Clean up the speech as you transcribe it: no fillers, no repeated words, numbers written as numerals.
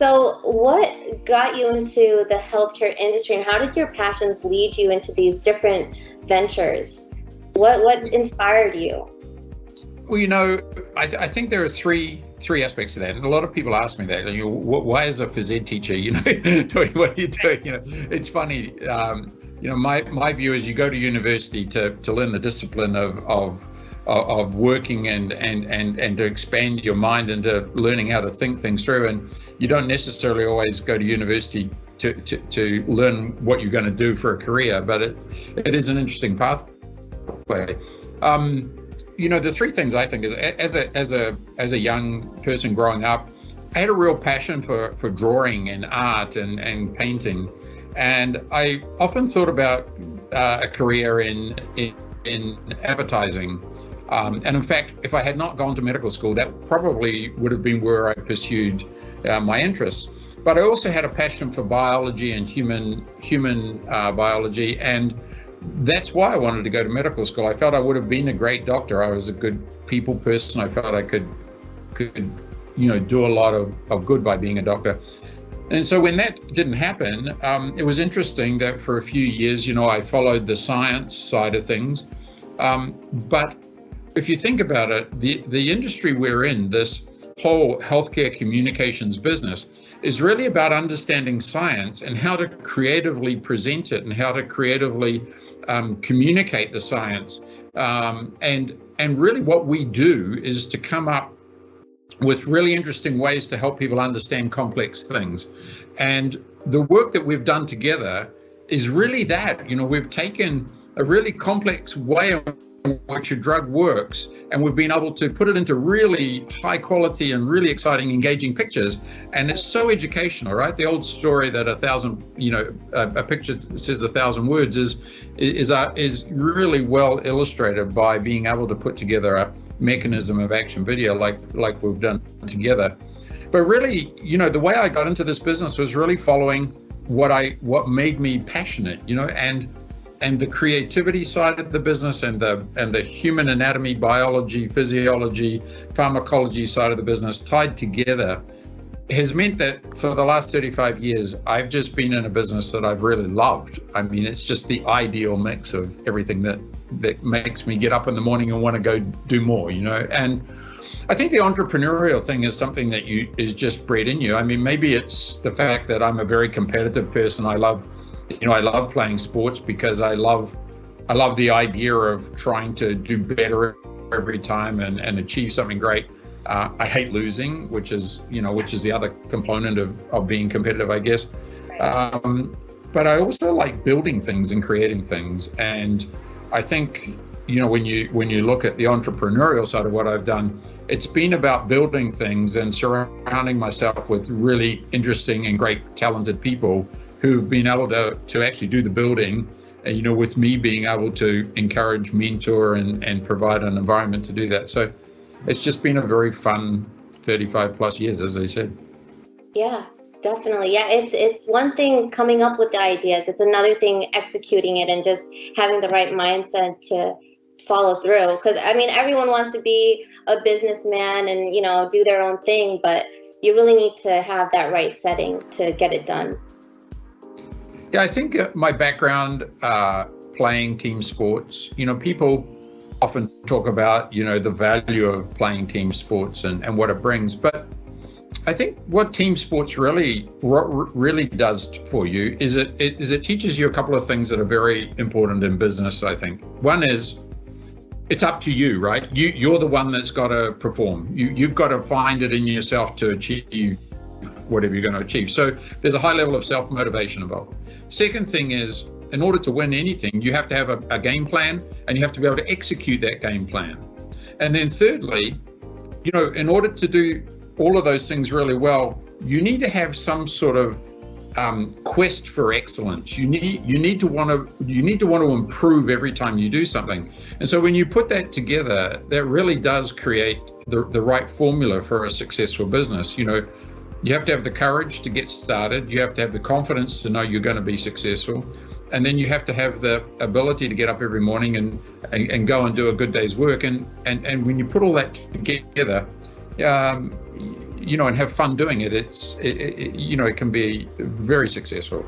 So, what got you into the healthcare industry, and how did your passions lead you into these different ventures? What inspired you? Well, I think there are three aspects to that, and a lot of people ask me that. Why is a phys ed teacher, doing what you're doing? It's funny. My view is you go to university to learn the discipline of working and to expand your mind into learning how to think things through, and you don't necessarily always go to university to learn what you're going to do for a career, but it is an interesting pathway. The three things I think is as a young person growing up, I had a real passion for drawing and art and painting, and I often thought about a career in advertising. And in fact, if I had not gone to medical school, that probably would have been where I pursued my interests. But I also had a passion for biology and human biology, and that's why I wanted to go to medical school. I felt I would have been a great doctor. I was a good people person. I felt I could do a lot of good by being a doctor. And so when that didn't happen, it was interesting that for a few years, I followed the science side of things. But if you think about it, the industry we're in, this whole healthcare communications business, is really about understanding science and how to creatively present it and how to creatively communicate the science. And really what we do is to come up with really interesting ways to help people understand complex things. And the work that we've done together is really that. We've taken a really complex way in which a drug works, and we've been able to put it into really high quality and really exciting, engaging pictures. And it's so educational, right? The old story that a picture says 1,000 words is really well illustrated by being able to put together a mechanism of action video like we've done together. But really, the way I got into this business was really following what made me passionate, and the creativity side of the business and the human anatomy, biology, physiology, pharmacology side of the business tied together has meant that for the last 35 years, I've just been in a business that I've really loved. I mean, it's just the ideal mix of everything that makes me get up in the morning and want to go do more, And I think the entrepreneurial thing is something that is just bred in you. I mean, maybe it's the fact that I'm a very competitive person. I love playing sports because I love the idea of trying to do better every time and achieve something great. I hate losing, which is the other component of being competitive, I guess. But I also like building things and creating things. And I think, when you look at the entrepreneurial side of what I've done, it's been about building things and surrounding myself with really interesting and great talented people who've been able to actually do the building, with me being able to encourage, mentor, and provide an environment to do that. So it's just been a very fun 35 plus years, as I said. Yeah, definitely. Yeah, it's one thing coming up with the ideas. It's another thing executing it and just having the right mindset to follow through. Because, everyone wants to be a businessman and, do their own thing, but you really need to have that right setting to get it done. Yeah, I think my background playing team sports, people often talk about, the value of playing team sports and what it brings. But I think what team sports really does for you is it teaches you a couple of things that are very important in business, I think. One is it's up to you, right? You're the one that's got to perform. You've got to find it in yourself to achieve whatever you're going to achieve. So there's a high level of self-motivation involved. Second thing is, in order to win anything, you have to have a game plan, and you have to be able to execute that game plan. And then thirdly, in order to do all of those things really well, you need to have some sort of quest for excellence. You need to want to improve every time you do something. And so when you put that together, that really does create the right formula for a successful business. You have to have the courage to get started. You have to have the confidence to know you're going to be successful. And then you have to have the ability to get up every morning and go and do a good day's work. And when you put all that together, and have fun doing it, it can be very successful.